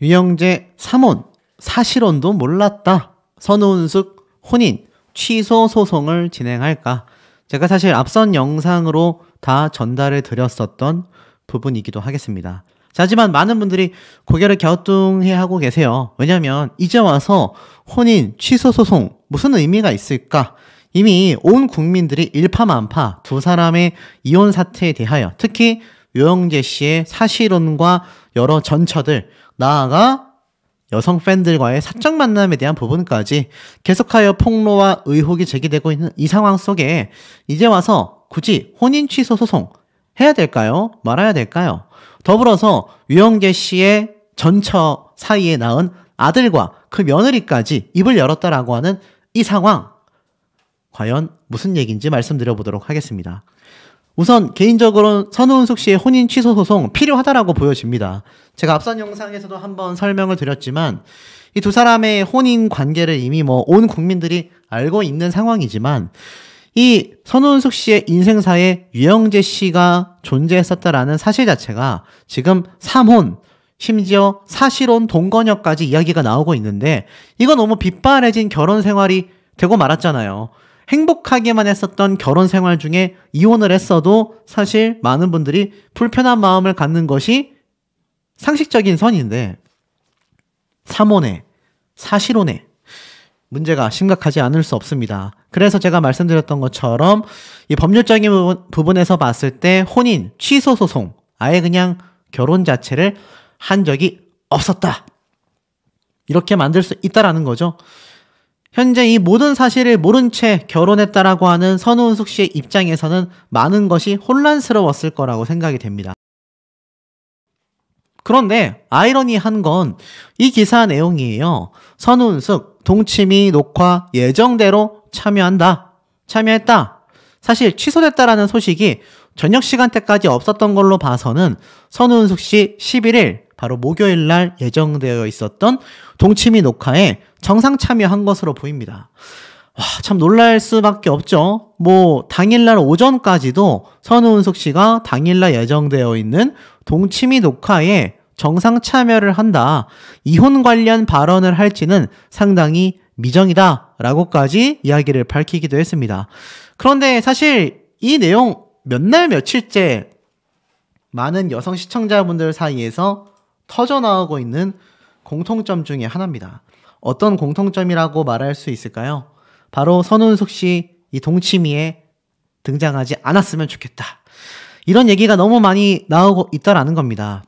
유영재 3혼, 사실혼도 몰랐다. 선우은숙 혼인, 취소 소송을 진행할까? 제가 사실 앞선 영상으로 다 전달을 드렸었던 부분이기도 하겠습니다. 자, 하지만 많은 분들이 고개를 갸우뚱해하고 계세요. 왜냐하면 이제 와서 혼인, 취소 소송 무슨 의미가 있을까? 이미 온 국민들이 일파만파 두 사람의 이혼 사태에 대하여 특히 유영재 씨의 사실혼과 여러 전처들, 나아가 여성 팬들과의 사적 만남에 대한 부분까지 계속하여 폭로와 의혹이 제기되고 있는 이 상황 속에 이제 와서 굳이 혼인 취소 소송 해야 될까요? 말아야 될까요? 더불어서 유영재 씨의 전처 사이에 낳은 아들과 그 며느리까지 입을 열었다라고 하는 이 상황, 과연 무슨 얘기인지 말씀드려보도록 하겠습니다. 우선 개인적으로 선우은숙 씨의 혼인 취소 소송 필요하다라고 보여집니다. 제가 앞선 영상에서도 한번 설명을 드렸지만 이 두 사람의 혼인 관계를 이미 온 국민들이 알고 있는 상황이지만 이 선우은숙 씨의 인생사에 유영재 씨가 존재했었다라는 사실 자체가 지금 3혼, 심지어 사실혼 동거녀까지 이야기가 나오고 있는데 이거 너무 빗바래진 결혼 생활이 되고 말았잖아요. 행복하게만 했었던 결혼 생활 중에 이혼을 했어도 사실 많은 분들이 불편한 마음을 갖는 것이 상식적인 선인데 3혼에 사실혼에 문제가 심각하지 않을 수 없습니다. 그래서 제가 말씀드렸던 것처럼 이 법률적인 부분에서 봤을 때 혼인 취소 소송, 아예 그냥 결혼 자체를 한 적이 없었다, 이렇게 만들 수 있다라는 거죠. 현재 이 모든 사실을 모른 채 결혼했다라고 하는 선우은숙 씨의 입장에서는 많은 것이 혼란스러웠을 거라고 생각이 됩니다. 그런데 아이러니한 건 이 기사 내용이에요. 선우은숙 동치미 녹화 예정대로 참여했다. 사실 취소됐다라는 소식이 저녁 시간대까지 없었던 걸로 봐서는 선우은숙 씨 11일 바로 목요일 날 예정되어 있었던 동치미 녹화에 정상 참여한 것으로 보입니다. 와, 참 놀랄 수밖에 없죠. 당일날 오전까지도 선우은숙 씨가 당일날 예정되어 있는 동치미 녹화에 정상 참여를 한다, 이혼 관련 발언을 할지는 상당히 미정이다 라고까지 이야기를 밝히기도 했습니다. 그런데 사실 이 내용 몇 날 며칠째 많은 여성 시청자분들 사이에서 터져나오고 있는 공통점 중에 하나입니다. 어떤 공통점이라고 말할 수 있을까요? 바로 선우은숙 씨 이 동치미에 등장하지 않았으면 좋겠다, 이런 얘기가 너무 많이 나오고 있다라는 겁니다.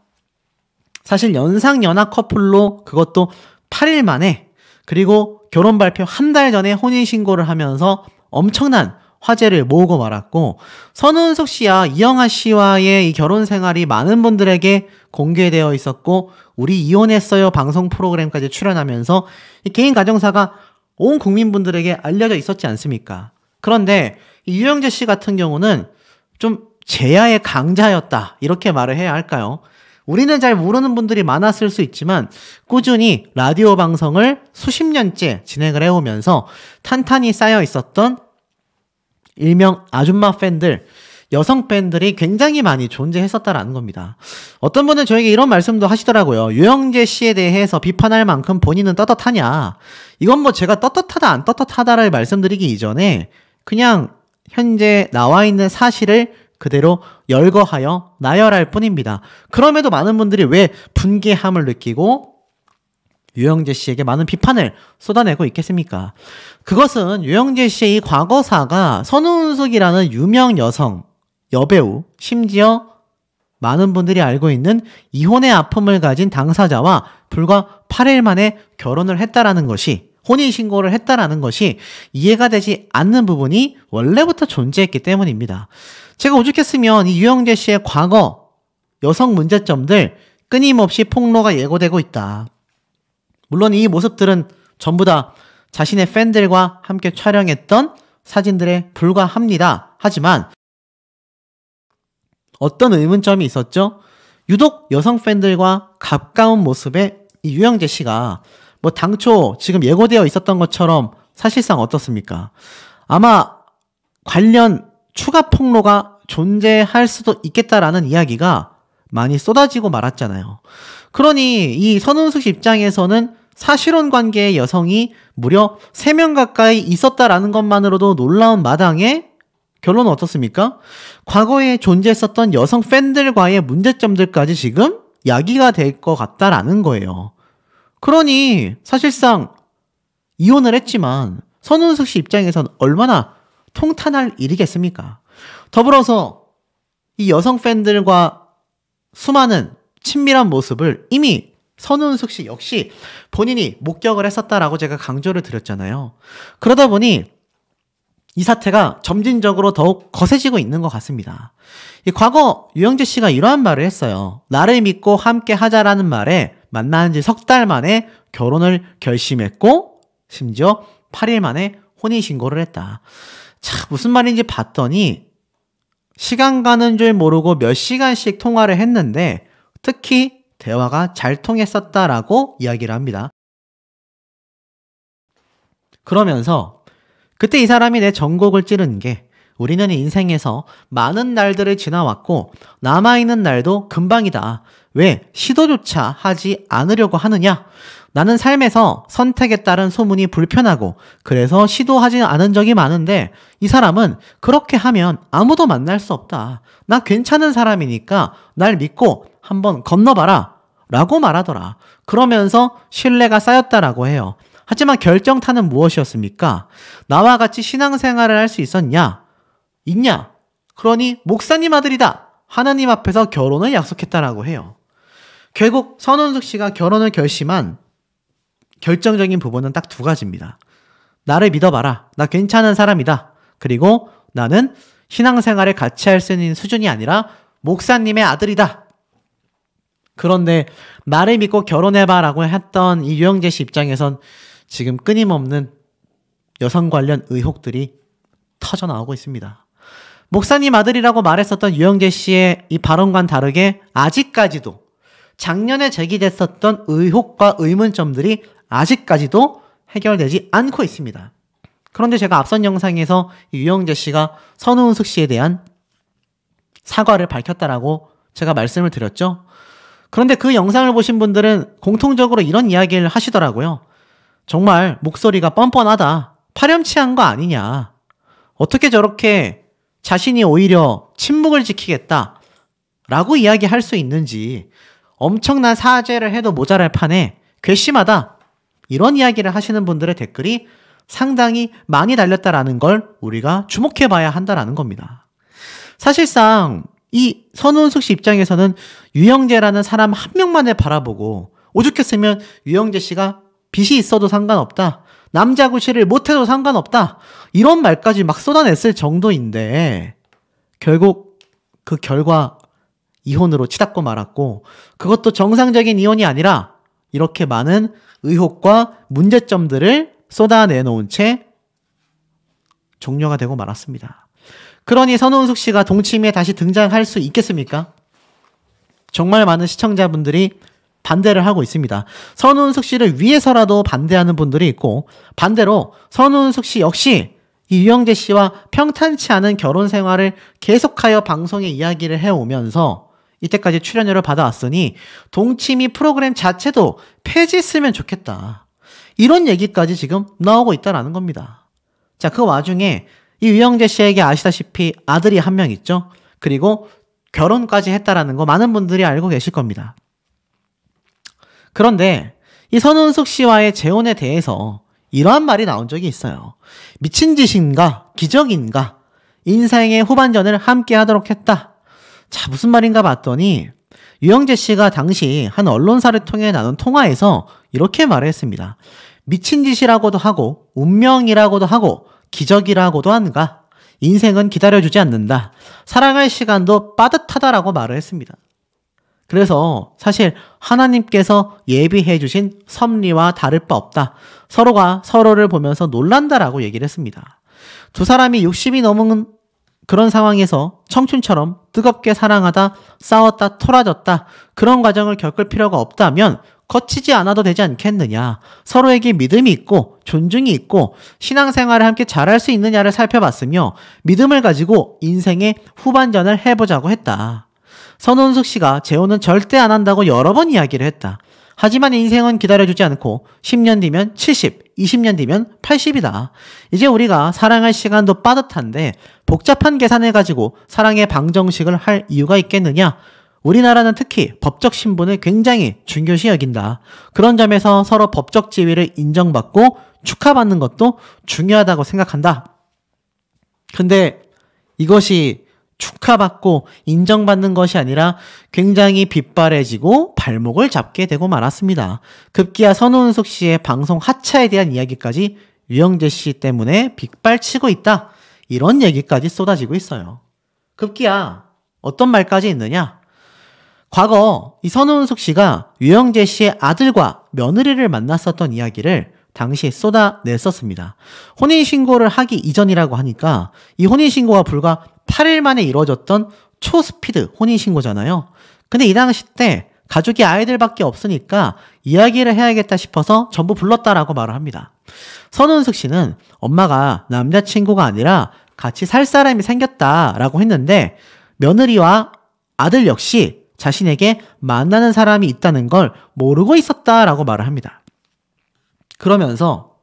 사실 연상연하 커플로 그것도 8일 만에, 그리고 결혼 발표 한 달 전에 혼인신고를 하면서 엄청난 화제를 모으고 말았고, 선우은숙 씨와 이영하 씨와의 이 결혼 생활이 많은 분들에게 공개되어 있었고, 우리 이혼했어요 방송 프로그램까지 출연하면서 이 개인 가정사가 온 국민분들에게 알려져 있었지 않습니까? 그런데 이 유영재 씨 같은 경우는 좀 제야의 강자였다, 이렇게 말을 해야 할까요? 우리는 잘 모르는 분들이 많았을 수 있지만 꾸준히 라디오 방송을 수십 년째 진행을 해오면서 탄탄히 쌓여 있었던 일명 아줌마 팬들, 여성 팬들이 굉장히 많이 존재했었다라는 겁니다. 어떤 분은 저에게 이런 말씀도 하시더라고요. 유영재 씨에 대해서 비판할 만큼 본인은 떳떳하냐. 이건 제가 떳떳하다 안 떳떳하다를 말씀드리기 이전에 그냥 현재 나와 있는 사실을 그대로 열거하여 나열할 뿐입니다. 그럼에도 많은 분들이 왜 분개함을 느끼고 유영재 씨에게 많은 비판을 쏟아내고 있겠습니까? 그것은 유영재 씨의 이 과거사가 선우은숙이라는 유명 여성, 여배우, 심지어 많은 분들이 알고 있는 이혼의 아픔을 가진 당사자와 불과 8일 만에 결혼을 했다라는 것이, 혼인신고를 했다라는 것이 이해가 되지 않는 부분이 원래부터 존재했기 때문입니다. 제가 오죽했으면 이 유영재 씨의 과거 여성 문제점들 끊임없이 폭로가 예고되고 있다. 물론 이 모습들은 전부 다 자신의 팬들과 함께 촬영했던 사진들에 불과합니다. 하지만 어떤 의문점이 있었죠? 유독 여성 팬들과 가까운 모습의 이 유영재 씨가 당초 지금 예고되어 있었던 것처럼 사실상 어떻습니까? 아마 관련 추가 폭로가 존재할 수도 있겠다라는 이야기가 많이 쏟아지고 말았잖아요. 그러니 이 선운숙 씨 입장에서는 사실혼 관계의 여성이 무려 3명 가까이 있었다라는 것만으로도 놀라운 마당에 결론은 어떻습니까? 과거에 존재했었던 여성 팬들과의 문제점들까지 지금 야기가 될 것 같다라는 거예요. 그러니 사실상 이혼을 했지만 선운숙 씨 입장에선 얼마나 통탄할 일이겠습니까? 더불어서 이 여성 팬들과 수많은 친밀한 모습을 이미 선운숙 씨 역시 본인이 목격을 했었다라고 제가 강조를 드렸잖아요. 그러다 보니 이 사태가 점진적으로 더욱 거세지고 있는 것 같습니다. 과거 유영재 씨가 이러한 말을 했어요. 나를 믿고 함께 하자라는 말에 만난 지 3달 만에 결혼을 결심했고 심지어 8일 만에 혼인신고를 했다. 자, 무슨 말인지 봤더니 시간 가는 줄 모르고 몇 시간씩 통화를 했는데 특히 대화가 잘 통했었다라고 이야기를 합니다. 그러면서 그때 이 사람이 내 전곡을 찌르는 게 우리는 인생에서 많은 날들을 지나왔고 남아있는 날도 금방이다. 왜 시도조차 하지 않으려고 하느냐? 나는 삶에서 선택에 따른 소문이 불편하고 그래서 시도하지 않은 적이 많은데 이 사람은 그렇게 하면 아무도 만날 수 없다. 나 괜찮은 사람이니까 날 믿고 한번 건너봐라 라고 말하더라. 그러면서 신뢰가 쌓였다라고 해요. 하지만 결정타는 무엇이었습니까? 나와 같이 신앙생활을 할 수 있었냐? 있냐? 그러니 목사님 아들이다. 하나님 앞에서 결혼을 약속했다라고 해요. 결국 선운숙 씨가 결혼을 결심한 결정적인 부분은 딱 2가지입니다. 나를 믿어봐라. 나 괜찮은 사람이다. 그리고 나는 신앙생활을 같이 할 수 있는 수준이 아니라 목사님의 아들이다. 그런데 나를 믿고 결혼해봐 라고 했던 이 유영재 씨 입장에선 지금 끊임없는 여성 관련 의혹들이 터져 나오고 있습니다. 목사님 아들이라고 말했었던 유영재 씨의 이 발언과는 다르게 아직까지도 작년에 제기됐었던 의혹과 의문점들이 아직까지도 해결되지 않고 있습니다. 그런데 제가 앞선 영상에서 유영재 씨가 선운숙 씨에 대한 사과를 밝혔다라고 제가 말씀을 드렸죠. 그런데 그 영상을 보신 분들은 공통적으로 이런 이야기를 하시더라고요. 정말 목소리가 뻔뻔하다. 파렴치한 거 아니냐. 어떻게 저렇게 자신이 오히려 침묵을 지키겠다 라고 이야기할 수 있는지, 엄청난 사죄를 해도 모자랄 판에 괘씸하다, 이런 이야기를 하시는 분들의 댓글이 상당히 많이 달렸다라는 걸 우리가 주목해 봐야 한다라는 겁니다. 사실상 이 선운숙 씨 입장에서는 유영재라는 사람 한 명만을 바라보고 오죽했으면 유영재 씨가 빚이 있어도 상관없다, 남자 구실을 못해도 상관없다, 이런 말까지 막 쏟아냈을 정도인데 결국 그 결과 이혼으로 치닫고 말았고, 그것도 정상적인 이혼이 아니라 이렇게 많은 의혹과 문제점들을 쏟아내놓은 채 종료가 되고 말았습니다. 그러니 선운숙 씨가 동치미에 다시 등장할 수 있겠습니까? 정말 많은 시청자분들이 반대를 하고 있습니다. 선운숙 씨를 위해서라도 반대하는 분들이 있고, 반대로 선운숙 씨 역시 이 유영재 씨와 평탄치 않은 결혼 생활을 계속하여 방송에 이야기를 해오면서 이때까지 출연료를 받아왔으니 동치미 프로그램 자체도 폐지했으면 좋겠다, 이런 얘기까지 지금 나오고 있다는 겁니다. 자, 그 와중에 이 유영재 씨에게 아시다시피 아들이 한 명 있죠. 그리고 결혼까지 했다라는 거 많은 분들이 알고 계실 겁니다. 그런데 이 선운숙 씨와의 재혼에 대해서 이러한 말이 나온 적이 있어요. 미친 짓인가 기적인가, 인생의 후반전을 함께 하도록 했다. 자, 무슨 말인가 봤더니 유영재 씨가 당시 한 언론사를 통해 나눈 통화에서 이렇게 말을 했습니다. 미친 짓이라고도 하고 운명이라고도 하고 기적이라고도 한가, 인생은 기다려주지 않는다. 사랑할 시간도 빠듯하다라고 말을 했습니다. 그래서 사실 하나님께서 예비해 주신 섭리와 다를 바 없다. 서로가 서로를 보면서 놀란다라고 얘기를 했습니다. 두 사람이 60이 넘은 그런 상황에서 청춘처럼 뜨겁게 사랑하다 싸웠다 토라졌다, 그런 과정을 겪을 필요가 없다면 거치지 않아도 되지 않겠느냐. 서로에게 믿음이 있고 존중이 있고 신앙생활을 함께 잘할 수 있느냐를 살펴봤으며 믿음을 가지고 인생의 후반전을 해보자고 했다. 선운숙 씨가 재혼은 절대 안 한다고 여러 번 이야기를 했다. 하지만 인생은 기다려주지 않고 10년 뒤면 70, 20년 뒤면 80이다. 이제 우리가 사랑할 시간도 빠듯한데 복잡한 계산을 가지고 사랑의 방정식을 할 이유가 있겠느냐? 우리나라는 특히 법적 신분을 굉장히 중요시 여긴다. 그런 점에서 서로 법적 지위를 인정받고 축하받는 것도 중요하다고 생각한다. 근데 이것이 축하받고 인정받는 것이 아니라 굉장히 빗발해지고 발목을 잡게 되고 말았습니다. 급기야 선운숙 씨의 방송 하차에 대한 이야기까지 유영재 씨 때문에 빗발치고 있다. 이런 얘기까지 쏟아지고 있어요. 급기야 어떤 말까지 있느냐? 과거 이 선운숙 씨가 유영재 씨의 아들과 며느리를 만났었던 이야기를 당시에 쏟아냈었습니다. 혼인신고를 하기 이전이라고 하니까 이 혼인신고가 불과 8일 만에 이루어졌던 초스피드 혼인신고잖아요. 근데 이 당시 때 가족이 아이들밖에 없으니까 이야기를 해야겠다 싶어서 전부 불렀다라고 말을 합니다. 선운숙 씨는 엄마가 남자친구가 아니라 같이 살 사람이 생겼다라고 했는데 며느리와 아들 역시 자신에게 만나는 사람이 있다는 걸 모르고 있었다라고 말을 합니다. 그러면서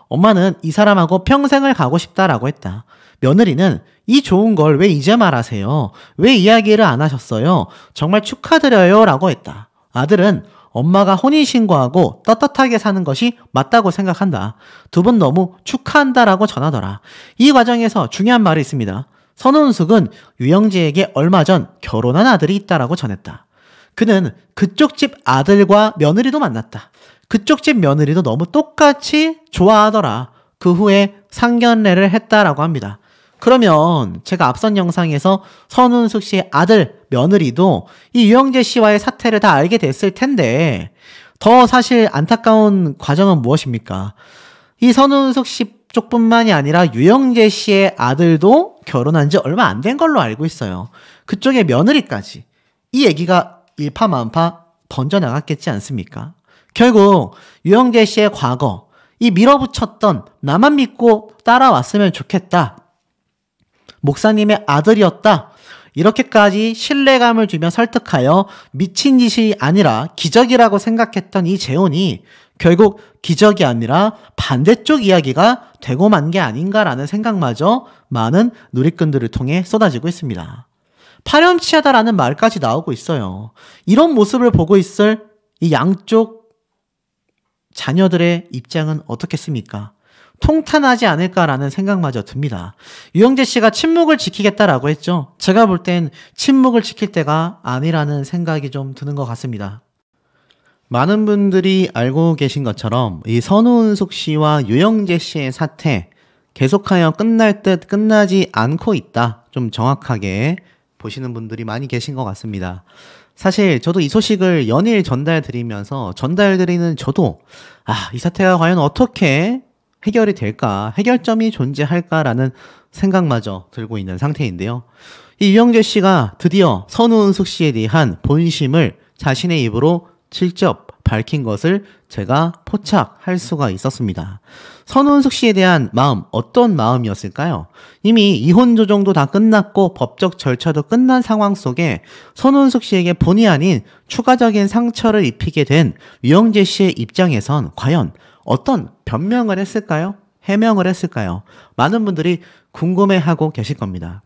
엄마는 이 사람하고 평생을 가고 싶다라고 했다. 며느리는 이 좋은 걸 왜 이제 말하세요? 왜 이야기를 안 하셨어요? 정말 축하드려요 라고 했다. 아들은 엄마가 혼인신고하고 떳떳하게 사는 것이 맞다고 생각한다. 두 분 너무 축하한다라고 전하더라. 이 과정에서 중요한 말이 있습니다. 선운숙은 유영재에게 얼마 전 결혼한 아들이 있다라고 전했다. 그는 그쪽 집 아들과 며느리도 만났다. 그쪽 집 며느리도 너무 똑같이 좋아하더라. 그 후에 상견례를 했다라고 합니다. 그러면 제가 앞선 영상에서 선운숙 씨의 아들, 며느리도 이 유영재 씨와의 사태를 다 알게 됐을 텐데 더 사실 안타까운 과정은 무엇입니까? 이 선운숙 씨 쪽뿐만이 아니라 유영재 씨의 아들도 결혼한 지 얼마 안 된 걸로 알고 있어요. 그쪽의 며느리까지 이 얘기가 일파만파 번져나갔겠지 않습니까? 결국 유영재 씨의 과거, 이 밀어붙였던 나만 믿고 따라왔으면 좋겠다. 목사님의 아들이었다. 이렇게까지 신뢰감을 주며 설득하여 미친 짓이 아니라 기적이라고 생각했던 이 재혼이 결국 기적이 아니라 반대쪽 이야기가 되고 만 게 아닌가라는 생각마저 많은 누리꾼들을 통해 쏟아지고 있습니다. 파렴치하다라는 말까지 나오고 있어요. 이런 모습을 보고 있을 이 양쪽 자녀들의 입장은 어떻겠습니까? 통탄하지 않을까라는 생각마저 듭니다. 유영재 씨가 침묵을 지키겠다라고 했죠. 제가 볼 땐 침묵을 지킬 때가 아니라는 생각이 좀 드는 것 같습니다. 많은 분들이 알고 계신 것처럼 이 선운숙 씨와 유영재 씨의 사태 계속하여 끝날 듯 끝나지 않고 있다. 좀 정확하게 보시는 분들이 많이 계신 것 같습니다. 사실 저도 이 소식을 연일 전달드리면서 전달드리는 저도 이 사태가 과연 어떻게 해결이 될까, 해결점이 존재할까라는 생각마저 들고 있는 상태인데요. 이 유영재 씨가 드디어 선운숙 씨에 대한 본심을 자신의 입으로 직접 밝힌 것을 제가 포착할 수가 있었습니다. 선운숙 씨에 대한 마음, 어떤 마음이었을까요? 이미 이혼 조정도 다 끝났고 법적 절차도 끝난 상황 속에 선운숙 씨에게 본의 아닌 추가적인 상처를 입히게 된 유영재 씨의 입장에선 과연 어떤 변명을 했을까요? 해명을 했을까요? 많은 분들이 궁금해하고 계실 겁니다.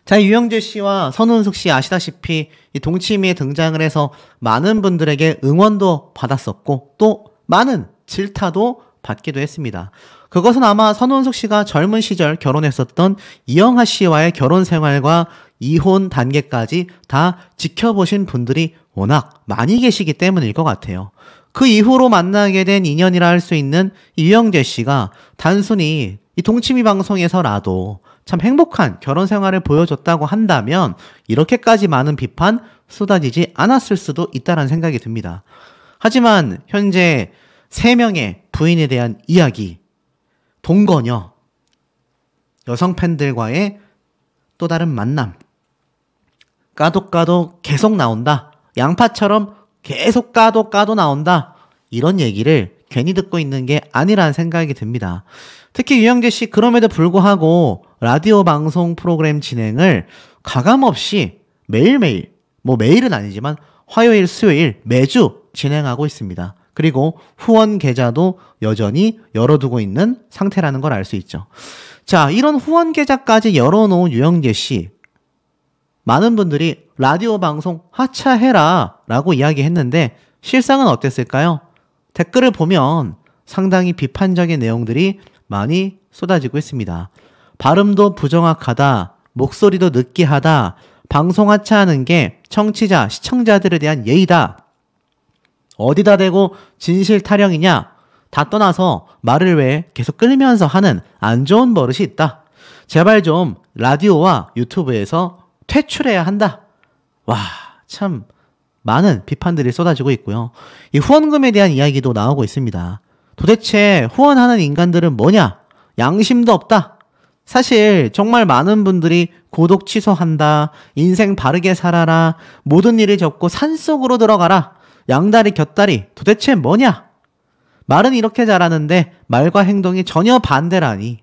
자, 유영재 씨와 선운숙 씨 아시다시피 이 동치미에 등장을 해서 많은 분들에게 응원도 받았었고 또 많은 질타도 받기도 했습니다. 그것은 아마 선운숙 씨가 젊은 시절 결혼했었던 이영하 씨와의 결혼 생활과 이혼 단계까지 다 지켜보신 분들이 워낙 많이 계시기 때문일 것 같아요. 그 이후로 만나게 된 인연이라 할 수 있는 유영재 씨가 단순히 이 동치미 방송에서라도 참 행복한 결혼 생활을 보여줬다고 한다면 이렇게까지 많은 비판 쏟아지지 않았을 수도 있다는 생각이 듭니다. 하지만 현재 3명의 부인에 대한 이야기, 동거녀, 여성 팬들과의 또 다른 만남, 까도 계속 나온다. 양파처럼 계속 까도 나온다. 이런 얘기를 괜히 듣고 있는 게 아니라는 생각이 듭니다. 특히 유영재 씨 그럼에도 불구하고 라디오 방송 프로그램 진행을 가감없이 매일매일, 뭐 매일은 아니지만 화요일, 수요일 매주 진행하고 있습니다. 그리고 후원 계좌도 여전히 열어두고 있는 상태라는 걸 알 수 있죠. 자, 이런 후원 계좌까지 열어놓은 유영재 씨. 많은 분들이 라디오 방송 하차해라 라고 이야기했는데 실상은 어땠을까요? 댓글을 보면 상당히 비판적인 내용들이 많이 쏟아지고 있습니다. 발음도 부정확하다, 목소리도 느끼하다, 방송 하차하는 게 청취자, 시청자들에 대한 예의다. 어디다 대고 진실 타령이냐? 다 떠나서 말을 왜 계속 끌면서 하는 안 좋은 버릇이 있다. 제발 좀 라디오와 유튜브에서 퇴출해야 한다. 와, 참 많은 비판들이 쏟아지고 있고요. 이 후원금에 대한 이야기도 나오고 있습니다. 도대체 후원하는 인간들은 뭐냐? 양심도 없다. 사실 정말 많은 분들이 구독 취소한다, 인생 바르게 살아라, 모든 일을 접고 산속으로 들어가라, 양다리 곁다리, 도대체 뭐냐? 말은 이렇게 잘하는데 말과 행동이 전혀 반대라니.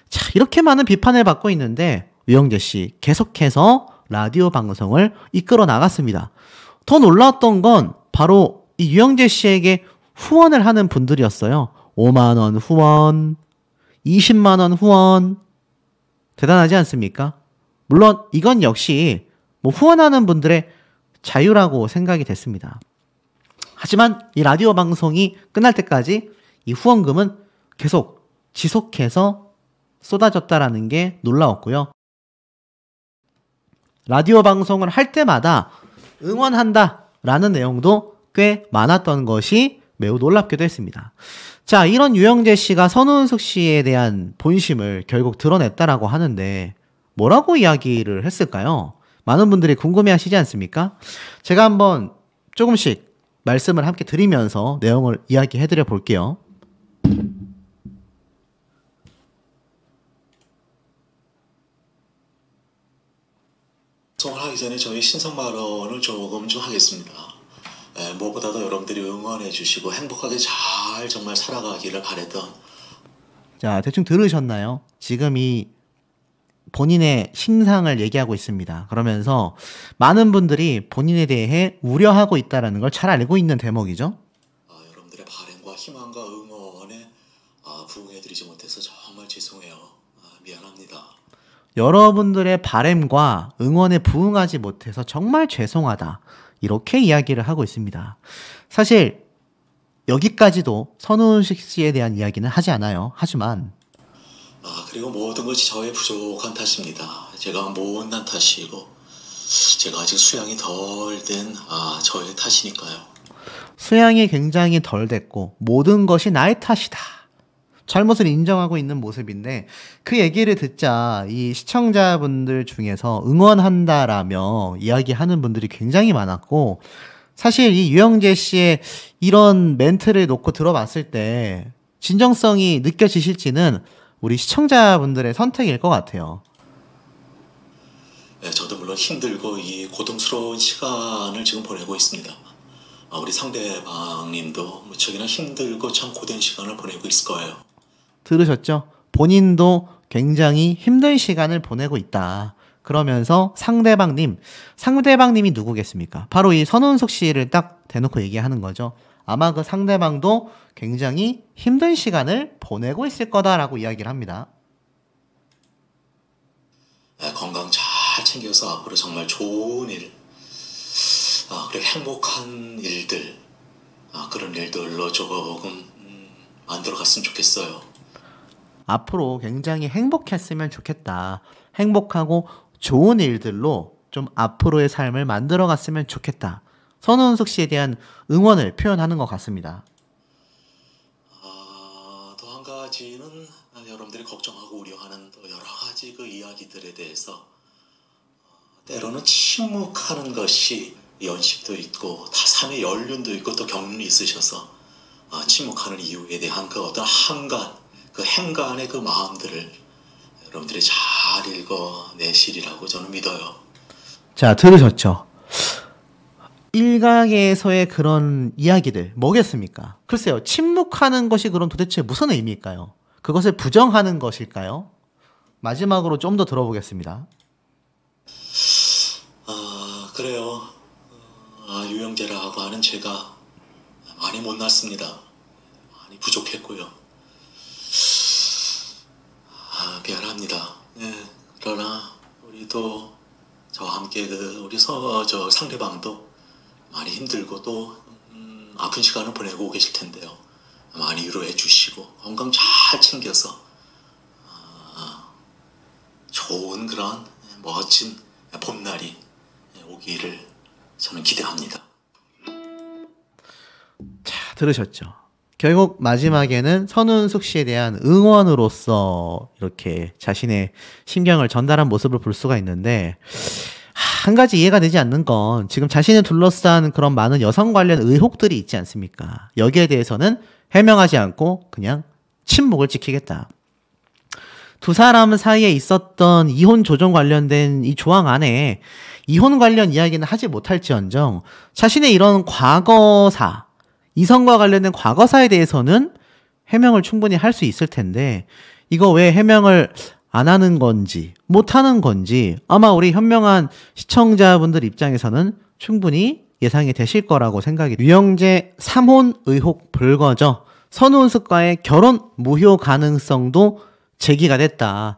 자, 이렇게 많은 비판을 받고 있는데 유영재 씨 계속해서 라디오 방송을 이끌어 나갔습니다. 더 놀라웠던 건 바로 이 유영재 씨에게 후원을 하는 분들이었어요. 5만 원 후원, 20만 원 후원. 대단하지 않습니까? 물론 이건 역시 뭐 후원하는 분들의 자유라고 생각이 됐습니다. 하지만 이 라디오 방송이 끝날 때까지 이 후원금은 계속 지속해서 쏟아졌다라는 게 놀라웠고요. 라디오 방송을 할 때마다 응원한다라는 내용도 꽤 많았던 것이 매우 놀랍기도 했습니다. 자, 이런 유영재 씨가 선우은숙 씨에 대한 본심을 결국 드러냈다라고 하는데 뭐라고 이야기를 했을까요? 많은 분들이 궁금해하시지 않습니까? 제가 한번 조금씩 말씀을 함께 드리면서 내용을 이야기해드려 볼게요. 방송을 하기 전에 저희 신성 발언을 조금 좀 하겠습니다. 무엇보다도 여러분들이 응원해 주시고 행복하게 잘 정말 살아가기를 바랬던. 자, 대충 들으셨나요? 지금 이 본인의 심상을 얘기하고 있습니다. 그러면서 많은 분들이 본인에 대해 우려하고 있다는 걸 잘 알고 있는 대목이죠. 여러분들의 바람과 희망과 응원에 부응해드리지 못해서 정말 죄송해요. 미안합니다. 여러분들의 바람과 응원에 부응하지 못해서 정말 죄송하다. 이렇게 이야기를 하고 있습니다. 사실 여기까지도 선우은숙 씨에 대한 이야기는 하지 않아요. 하지만 그리고 모든 것이 저의 부족한 탓입니다. 제가 못난 탓이고 제가 아직 수양이 덜 된 저의 탓이니까요. 수양이 굉장히 덜 됐고 모든 것이 나의 탓이다. 잘못을 인정하고 있는 모습인데 그 얘기를 듣자 이 시청자분들 중에서 응원한다라며 이야기하는 분들이 굉장히 많았고 사실 이 유영재 씨의 이런 멘트를 놓고 들어봤을 때 진정성이 느껴지실지는 우리 시청자분들의 선택일 것 같아요. 네, 저도 물론 힘들고 이 고통스러운 시간을 지금 보내고 있습니다. 우리 상대방님도 무척이나 힘들고 참 고된 시간을 보내고 있을 거예요. 들으셨죠? 본인도 굉장히 힘든 시간을 보내고 있다. 그러면서 상대방님이 누구겠습니까? 바로 이 선우은숙 씨를 딱 대놓고 얘기하는 거죠. 아마 그 상대방도 굉장히 힘든 시간을 보내고 있을 거다라고 이야기를 합니다. 건강 잘 챙겨서 앞으로 정말 좋은 일, 그리고 행복한 일들, 그런 일들로 조금 만들어갔으면 좋겠어요. 앞으로 굉장히 행복했으면 좋겠다. 행복하고 좋은 일들로 좀 앞으로의 삶을 만들어갔으면 좋겠다. 선우은숙 씨에 대한 응원을 표현하는 것 같습니다. 또 한 가지는 여러분들이 걱정하고 우려하는 또 여러 가지 그 이야기들에 대해서 때로는 침묵하는 것이 연식도 있고 타산의 연륜도 있고 또 경륜이 있으셔서 침묵하는 이유에 대한 그 어떤 한간, 그 행간의 그 마음들을 여러분들이 잘 읽어내시리라고 저는 믿어요. 자, 들으셨죠? 일각에서의 그런 이야기들 뭐겠습니까? 글쎄요, 침묵하는 것이 그럼 도대체 무슨 의미일까요? 그것을 부정하는 것일까요? 마지막으로 좀 더 들어보겠습니다. 그래요. 유영재라고 하는 제가 많이 못났습니다. 많이 부족했고요. 미안합니다. 네, 그러나 우리도 저와 함께 우리 상대방도 많이 힘들고 또 아픈 시간을 보내고 계실 텐데요. 많이 위로해 주시고 건강 잘 챙겨서 좋은 그런 멋진 봄날이 오기를 저는 기대합니다. 자, 들으셨죠? 결국 마지막에는 선운숙 씨에 대한 응원으로서 이렇게 자신의 심경을 전달한 모습을 볼 수가 있는데, 한 가지 이해가 되지 않는 건 지금 자신을 둘러싼 그런 많은 여성 관련 의혹들이 있지 않습니까? 여기에 대해서는 해명하지 않고 그냥 침묵을 지키겠다. 두 사람 사이에 있었던 이혼 조정 관련된 이 조항 안에 이혼 관련 이야기는 하지 못할지언정 자신의 이런 과거사, 이성과 관련된 과거사에 대해서는 해명을 충분히 할 수 있을 텐데 이거 왜 해명을 안 하는 건지 못하는 건지 아마 우리 현명한 시청자분들 입장에서는 충분히 예상이 되실 거라고 생각이 돼요. 유영재 3혼 의혹 불거져 선운숙과의 결혼 무효 가능성도 제기가 됐다.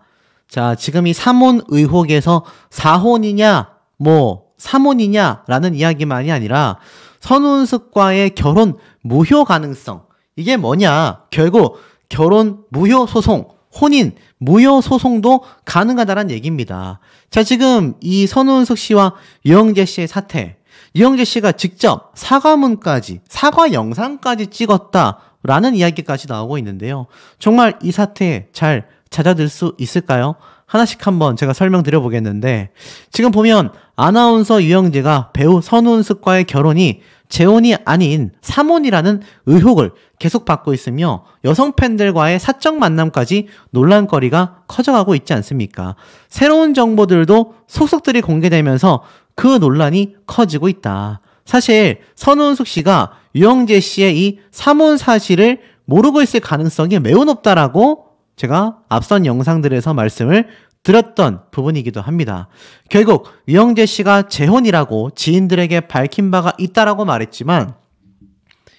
자, 지금 이 3혼 의혹에서 4혼이냐 뭐 3혼이냐라는 이야기만이 아니라 선운숙과의 결혼 무효 가능성, 이게 뭐냐? 결국 결혼 무효 소송, 혼인 무효 소송도 가능하다는 얘기입니다. 자, 지금 이 선운숙 씨와 유영재 씨의 사태, 유영재 씨가 직접 사과문까지, 사과 영상까지 찍었다라는 이야기까지 나오고 있는데요. 정말 이 사태 잘 찾아들 수 있을까요? 하나씩 한번 제가 설명드려 보겠는데, 지금 보면 아나운서 유영재가 배우 선운숙과의 결혼이 재혼이 아닌 3혼이라는 의혹을 계속 받고 있으며 여성 팬들과의 사적 만남까지 논란거리가 커져가고 있지 않습니까? 새로운 정보들도 속속들이 공개되면서 그 논란이 커지고 있다. 사실 선운숙 씨가 유영재 씨의 이 3혼 사실을 모르고 있을 가능성이 매우 높다라고 제가 앞선 영상들에서 말씀을 드렸던 부분이기도 합니다. 결국 유영재 씨가 재혼이라고 지인들에게 밝힌 바가 있다라고 말했지만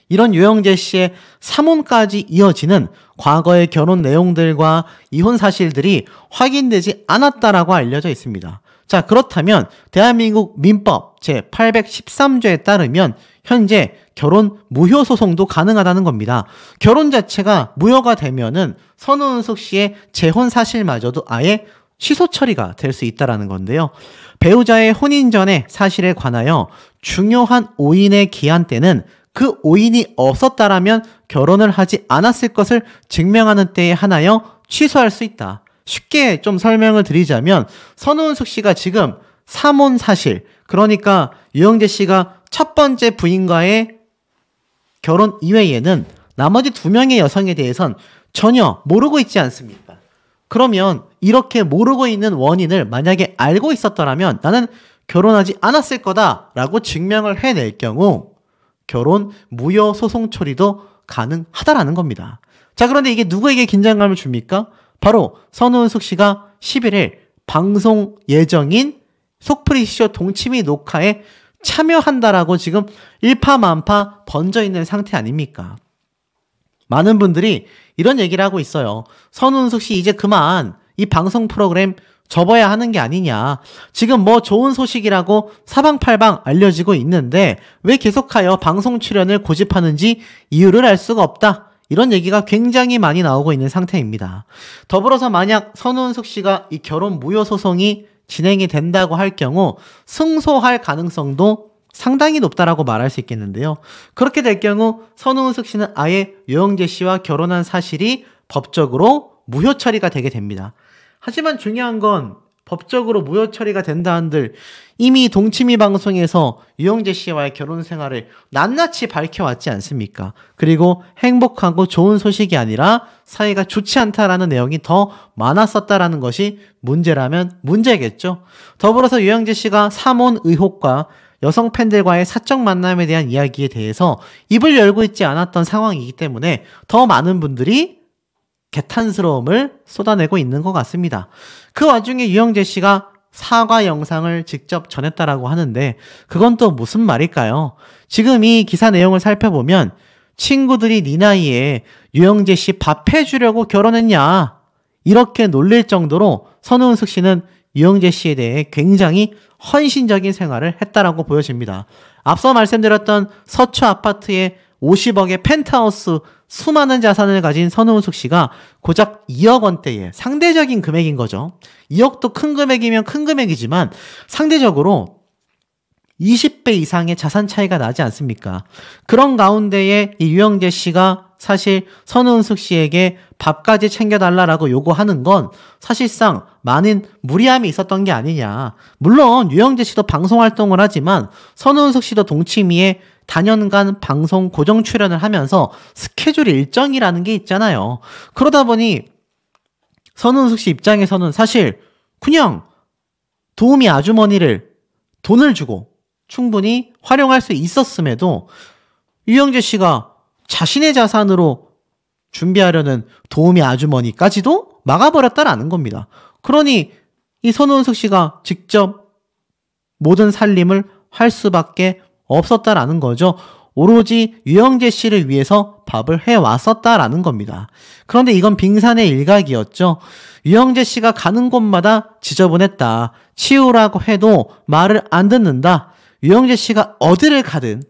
이런 유영재 씨의 3혼까지 이어지는 과거의 결혼 내용들과 이혼 사실들이 확인되지 않았다라고 알려져 있습니다. 자, 그렇다면 대한민국 민법 제813조에 따르면 현재 결혼 무효 소송도 가능하다는 겁니다. 결혼 자체가 무효가 되면은 선운숙 씨의 재혼 사실마저도 아예 취소 처리가 될 수 있다는 건데요. 배우자의 혼인 전의 사실에 관하여 중요한 오인의 기한 때는 그 오인이 없었다라면 결혼을 하지 않았을 것을 증명하는 때에 한하여 취소할 수 있다. 쉽게 좀 설명을 드리자면 선운숙 씨가 지금 3혼 사실, 그러니까 유영재 씨가 첫 번째 부인과의 결혼 이외에는 나머지 2명의 여성에 대해선 전혀 모르고 있지 않습니까? 그러면 이렇게 모르고 있는 원인을 만약에 알고 있었더라면 나는 결혼하지 않았을 거다라고 증명을 해낼 경우 결혼 무효 소송 처리도 가능하다라는 겁니다. 자, 그런데 이게 누구에게 긴장감을 줍니까? 바로 선운숙 씨가 11일 방송 예정인 속풀이쇼 동치미 녹화에 참여한다라고 지금 일파만파 번져있는 상태 아닙니까? 많은 분들이 이런 얘기를 하고 있어요. 선운숙 씨 이제 그만 이 방송 프로그램 접어야 하는 게 아니냐. 지금 뭐 좋은 소식이라고 사방팔방 알려지고 있는데 왜 계속하여 방송 출연을 고집하는지 이유를 알 수가 없다. 이런 얘기가 굉장히 많이 나오고 있는 상태입니다. 더불어서 만약 선운숙 씨가 이 결혼 무효 소송이 진행이 된다고 할 경우 승소할 가능성도 상당히 높다라고 말할 수 있겠는데요. 그렇게 될 경우 선운숙 씨는 아예 유영재 씨와 결혼한 사실이 법적으로 무효 처리가 되게 됩니다. 하지만 중요한 건 법적으로 무효 처리가 된다 한들 이미 동치미 방송에서 유영재 씨와의 결혼 생활을 낱낱이 밝혀왔지 않습니까? 그리고 행복하고 좋은 소식이 아니라 사이가 좋지 않다라는 내용이 더 많았었다라는 것이 문제라면 문제겠죠. 더불어서 유영재 씨가 3혼 의혹과 여성 팬들과의 사적 만남에 대한 이야기에 대해서 입을 열고 있지 않았던 상황이기 때문에 더 많은 분들이 개탄스러움을 쏟아내고 있는 것 같습니다. 그 와중에 유영재 씨가 사과 영상을 직접 전했다라고 하는데 그건 또 무슨 말일까요? 지금 이 기사 내용을 살펴보면 친구들이 네 나이에 유영재 씨 밥 해주려고 결혼했냐 이렇게 놀릴 정도로 선우은숙 씨는 유영재 씨에 대해 굉장히 헌신적인 생활을 했다라고 보여집니다. 앞서 말씀드렸던 서초 아파트에 50억의 펜트하우스 수많은 자산을 가진 선우은숙 씨가 고작 2억 원대의 상대적인 금액인 거죠. 2억도 큰 금액이면 큰 금액이지만 상대적으로 20배 이상의 자산 차이가 나지 않습니까? 그런 가운데에 이 유영재 씨가 사실 선우은숙 씨에게 밥까지 챙겨달라라고 요구하는 건 사실상 많은 무리함이 있었던 게 아니냐. 물론 유영재 씨도 방송 활동을 하지만 선우은숙 씨도 동치미에 단연간 방송 고정 출연을 하면서 스케줄 일정이라는 게 있잖아요. 그러다 보니 선우은숙 씨 입장에서는 사실 그냥 도우미 아주머니를 돈을 주고 충분히 활용할 수 있었음에도 유영재 씨가 자신의 자산으로 준비하려는 도우미 아주머니까지도 막아버렸다라는 겁니다. 그러니 이 선우은숙 씨가 직접 모든 살림을 할 수밖에 없었다라는 거죠. 오로지 유영재 씨를 위해서 밥을 해왔었다라는 겁니다. 그런데 이건 빙산의 일각이었죠. 유영재 씨가 가는 곳마다 지저분했다. 치우라고 해도 말을 안 듣는다. 유영재 씨가 어디를 가든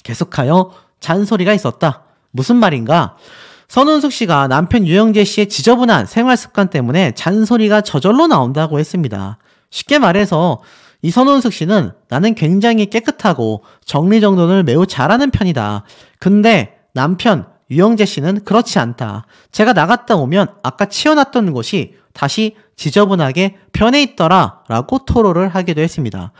계속하여 잔소리가 있었다. 무슨 말인가? 선우은숙 씨가 남편 유영재 씨의 지저분한 생활 습관 때문에 잔소리가 저절로 나온다고 했습니다. 쉽게 말해서 이 선우은숙 씨는 나는 굉장히 깨끗하고 정리정돈을 매우 잘하는 편이다. 근데 남편 유영재 씨는 그렇지 않다. 제가 나갔다 오면 아까 치워놨던 곳이 다시 지저분하게 변해 있더라 라고 토로를 하기도 했습니다.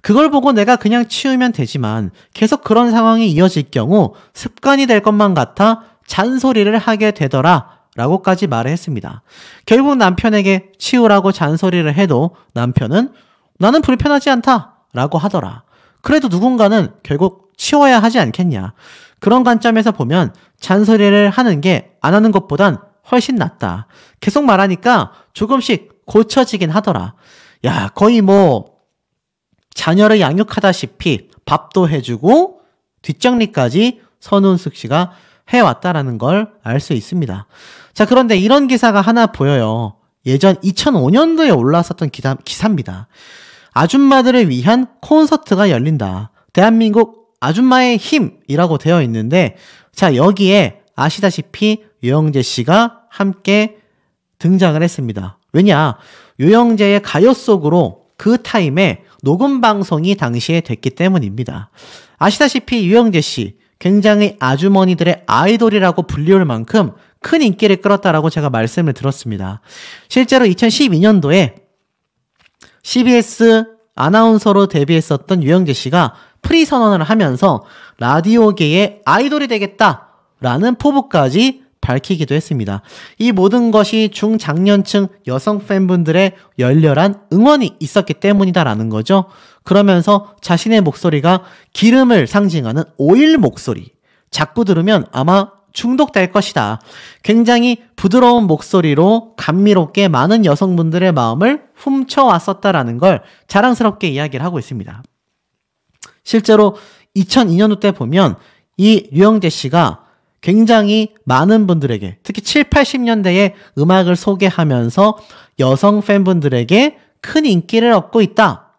그걸 보고 내가 그냥 치우면 되지만 계속 그런 상황이 이어질 경우 습관이 될 것만 같아 잔소리를 하게 되더라 라고까지 말을 했습니다. 결국 남편에게 치우라고 잔소리를 해도 남편은 나는 불편하지 않다 라고 하더라. 그래도 누군가는 결국 치워야 하지 않겠냐. 그런 관점에서 보면 잔소리를 하는 게 안 하는 것보단 훨씬 낫다. 계속 말하니까 조금씩 고쳐지긴 하더라. 야, 거의 뭐 자녀를 양육하다시피 밥도 해주고 뒷정리까지 선우은숙 씨가 해왔다라는 걸 알 수 있습니다. 자, 그런데 이런 기사가 하나 보여요. 예전 2005년도에 올라왔었던 기사입니다. 아줌마들을 위한 콘서트가 열린다. 대한민국 아줌마의 힘이라고 되어 있는데, 자, 여기에 아시다시피 유영재 씨가 함께 등장을 했습니다. 왜냐? 유영재의 가요 속으로 그 타임에 녹음 방송이 당시에 됐기 때문입니다. 아시다시피 유영재 씨 굉장히 아주머니들의 아이돌이라고 불리울 만큼 큰 인기를 끌었다라고 제가 말씀을 들었습니다. 실제로 2012년도에 CBS 아나운서로 데뷔했었던 유영재 씨가 프리 선언을 하면서 라디오계의 아이돌이 되겠다라는 포부까지 밝히기도 했습니다. 이 모든 것이 중장년층 여성 팬분들의 열렬한 응원이 있었기 때문이다라는 거죠. 그러면서 자신의 목소리가 기름을 상징하는 오일 목소리, 자꾸 들으면 아마 중독될 것이다. 굉장히 부드러운 목소리로 감미롭게 많은 여성분들의 마음을 훔쳐왔었다라는 걸 자랑스럽게 이야기를 하고 있습니다. 실제로 2002년도 때 보면 이 유영재 씨가 굉장히 많은 분들에게 특히 7, 80년대의 음악을 소개하면서 여성 팬분들에게 큰 인기를 얻고 있다.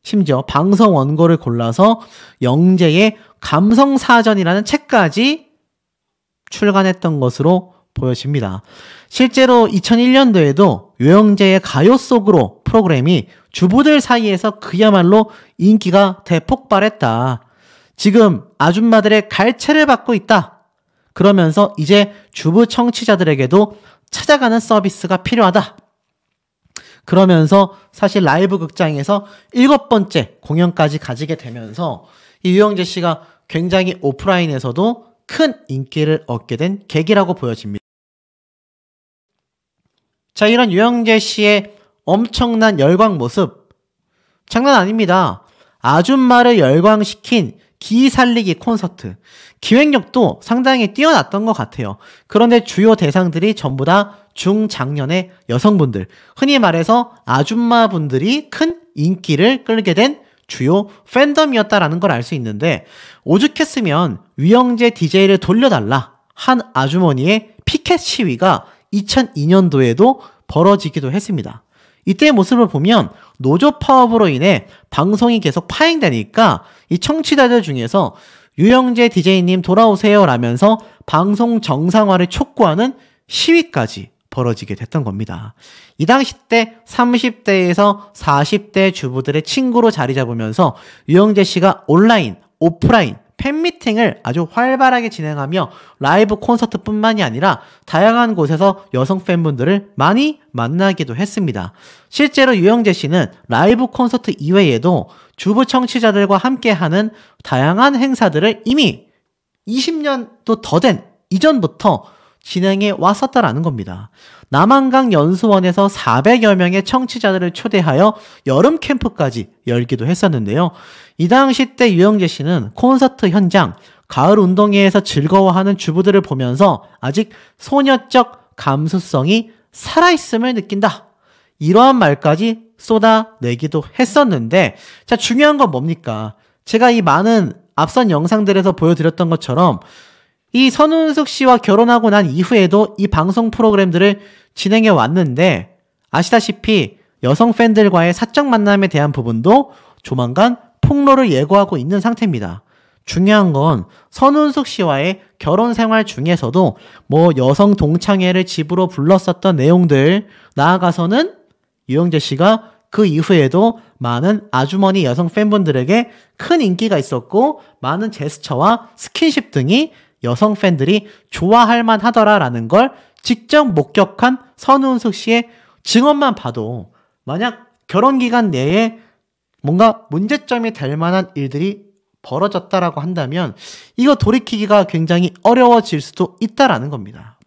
심지어 방송 원고를 골라서 영재의 감성사전이라는 책까지 출간했던 것으로 보여집니다. 실제로 2001년도에도 유영재의 가요 속으로 프로그램이 주부들 사이에서 그야말로 인기가 대폭발했다. 지금 아줌마들의 갈채를 받고 있다. 그러면서 이제 주부 청취자들에게도 찾아가는 서비스가 필요하다. 그러면서 사실 라이브 극장에서 7번째 공연까지 가지게 되면서 이 유영재 씨가 굉장히 오프라인에서도 큰 인기를 얻게 된 계기라고 보여집니다. 자, 이런 유영재 씨의 엄청난 열광 모습 장난 아닙니다. 아줌마를 열광시킨 기 살리기 콘서트. 기획력도 상당히 뛰어났던 것 같아요. 그런데 주요 대상들이 전부 다 중장년의 여성분들, 흔히 말해서 아줌마분들이 큰 인기를 끌게 된 주요 팬덤이었다라는 걸 알 수 있는데, 오죽했으면 유영재 DJ를 돌려달라 한 아주머니의 피켓 시위가 2002년도에도 벌어지기도 했습니다. 이때의 모습을 보면 노조 파업으로 인해 방송이 계속 파행되니까 이 청취자들 중에서 유영재 DJ님 돌아오세요 라면서 방송 정상화를 촉구하는 시위까지 벌어지게 됐던 겁니다. 이 당시 때 30대에서 40대 주부들의 친구로 자리 잡으면서 유영재 씨가 온라인, 오프라인, 팬미팅을 아주 활발하게 진행하며 라이브 콘서트뿐만이 아니라 다양한 곳에서 여성 팬분들을 많이 만나기도 했습니다. 실제로 유영재 씨는 라이브 콘서트 이외에도 주부 청취자들과 함께하는 다양한 행사들을 이미 20년도 더 된 이전부터 진행해 왔었다라는 겁니다. 남한강 연수원에서 400여 명의 청취자들을 초대하여 여름 캠프까지 열기도 했었는데요. 이 당시 때 유영재 씨는 콘서트 현장, 가을 운동회에서 즐거워하는 주부들을 보면서 아직 소녀적 감수성이 살아있음을 느낀다. 이러한 말까지 쏟아내기도 했었는데, 자, 중요한 건 뭡니까? 제가 이 많은 앞선 영상들에서 보여드렸던 것처럼 이 선운숙 씨와 결혼하고 난 이후에도 이 방송 프로그램들을 진행해 왔는데, 아시다시피 여성 팬들과의 사적 만남에 대한 부분도 조만간 폭로를 예고하고 있는 상태입니다. 중요한 건 선운숙 씨와의 결혼 생활 중에서도 뭐 여성 동창회를 집으로 불렀었던 내용들, 나아가서는 유영재 씨가 그 이후에도 많은 아주머니 여성 팬분들에게 큰 인기가 있었고 많은 제스처와 스킨십 등이 여성 팬들이 좋아할 만하더라라는 걸 직접 목격한 선운숙 씨의 증언만 봐도 만약 결혼 기간 내에 뭔가 문제점이 될 만한 일들이 벌어졌다라고 한다면 이거 돌이키기가 굉장히 어려워질 수도 있다라는 겁니다.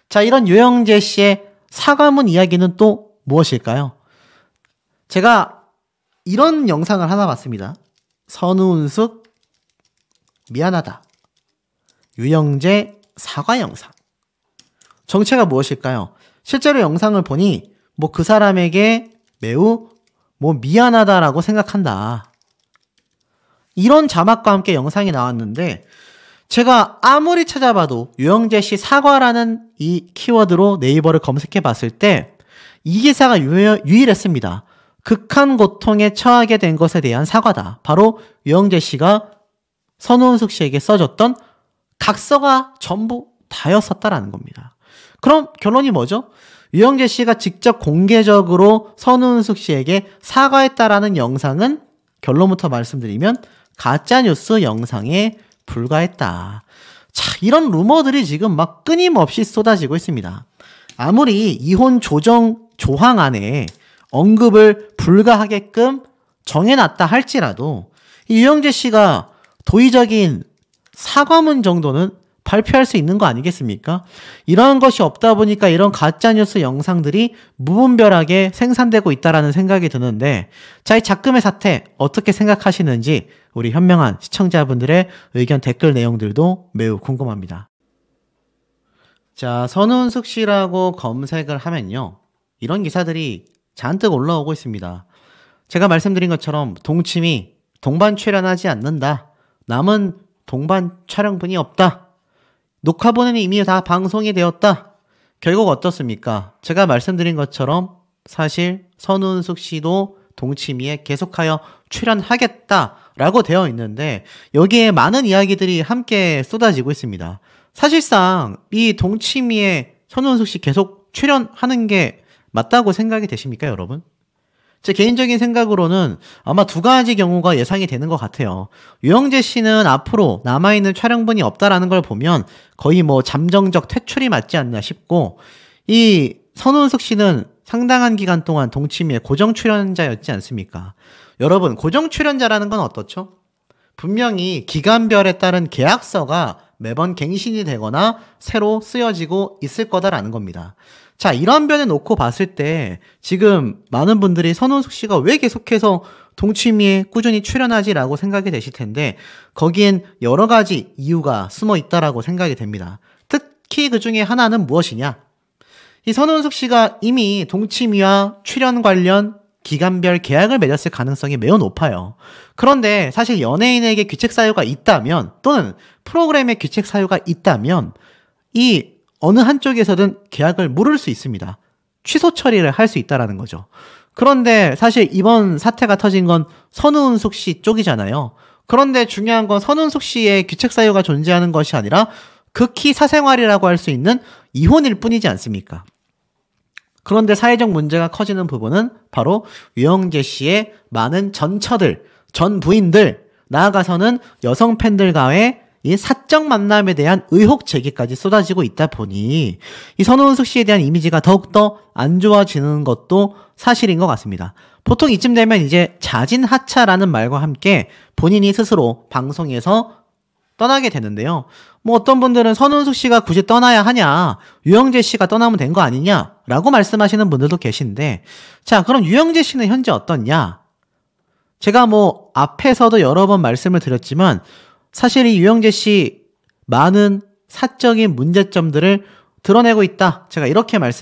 자, 이런 유영재 씨의 사과문 이야기는 또 무엇일까요? 제가 이런 영상을 하나 봤습니다. 선운숙 미안하다. 유영재 사과 영상. 정체가 무엇일까요? 실제로 영상을 보니 뭐 그 사람에게 매우 뭐 미안하다라고 생각한다. 이런 자막과 함께 영상이 나왔는데 제가 아무리 찾아봐도 유영재 씨 사과라는 이 키워드로 네이버를 검색해 봤을 때 이 기사가 유일했습니다. 극한 고통에 처하게 된 것에 대한 사과다. 바로 유영재 씨가 선운숙 씨에게 써줬던 각서가 전부 다였었다라는 겁니다. 그럼 결론이 뭐죠? 유영재 씨가 직접 공개적으로 선운숙 씨에게 사과했다라는 영상은 결론부터 말씀드리면 가짜뉴스 영상에 불과했다. 자, 이런 루머들이 지금 막 끊임없이 쏟아지고 있습니다. 아무리 이혼 조정 조항 안에 언급을 불가하게끔 정해놨다 할지라도 이 유영재 씨가 도의적인 사과문 정도는 발표할 수 있는 거 아니겠습니까? 이러한 것이 없다 보니까 이런 가짜뉴스 영상들이 무분별하게 생산되고 있다라는 생각이 드는데, 자, 이 작금의 사태 어떻게 생각하시는지 우리 현명한 시청자분들의 의견 댓글 내용들도 매우 궁금합니다. 자, 선운숙 씨라고 검색을 하면요, 이런 기사들이 잔뜩 올라오고 있습니다. 제가 말씀드린 것처럼 동치미, 동반 출연하지 않는다. 남은 동반 촬영분이 없다. 녹화본은 이미 다 방송이 되었다. 결국 어떻습니까? 제가 말씀드린 것처럼 사실 선운숙 씨도 동치미에 계속하여 출연하겠다라고 되어 있는데 여기에 많은 이야기들이 함께 쏟아지고 있습니다. 사실상 이 동치미에 선운숙 씨 계속 출연하는 게 맞다고 생각이 되십니까, 여러분? 제 개인적인 생각으로는 아마 두 가지 경우가 예상이 되는 것 같아요. 유영재 씨는 앞으로 남아있는 촬영분이 없다라는 걸 보면 거의 뭐 잠정적 퇴출이 맞지 않나 싶고, 이 선운숙 씨는 상당한 기간 동안 동치미의 고정 출연자였지 않습니까? 여러분, 고정 출연자라는 건 어떻죠? 분명히 기간별에 따른 계약서가 매번 갱신이 되거나 새로 쓰여지고 있을 거다라는 겁니다. 자, 이런 변에 놓고 봤을 때 지금 많은 분들이 선운숙 씨가 왜 계속해서 동치미에 꾸준히 출연하지라고 생각이 되실 텐데 거기엔 여러 가지 이유가 숨어 있다라고 생각이 됩니다. 특히 그 중에 하나는 무엇이냐? 이 선우은숙 씨가 이미 동치미와 출연 관련 기간별 계약을 맺었을 가능성이 매우 높아요. 그런데 사실 연예인에게 규칙 사유가 있다면 또는 프로그램에 규칙 사유가 있다면 이 어느 한쪽에서든 계약을 물을 수 있습니다. 취소 처리를 할 수 있다라는 거죠. 그런데 사실 이번 사태가 터진 건 선우은숙 씨 쪽이잖아요. 그런데 중요한 건 선우은숙 씨의 규칙 사유가 존재하는 것이 아니라 극히 사생활이라고 할 수 있는 이혼일 뿐이지 않습니까? 그런데 사회적 문제가 커지는 부분은 바로 유영재 씨의 많은 전처들, 전 부인들, 나아가서는 여성 팬들과의 이 사적 만남에 대한 의혹 제기까지 쏟아지고 있다 보니 이 선우은숙 씨에 대한 이미지가 더욱더 안 좋아지는 것도 사실인 것 같습니다. 보통 이쯤 되면 이제 자진하차라는 말과 함께 본인이 스스로 방송에서 떠나게 되는데요. 뭐 어떤 분들은 선우은숙 씨가 굳이 떠나야 하냐, 유영재 씨가 떠나면 된 거 아니냐 라고 말씀하시는 분들도 계신데, 자 그럼 유영재 씨는 현재 어떻냐? 제가 뭐 앞에서도 여러 번 말씀을 드렸지만 사실 이 유영재 씨 많은 사적인 문제점들을 드러내고 있다, 제가 이렇게 말씀을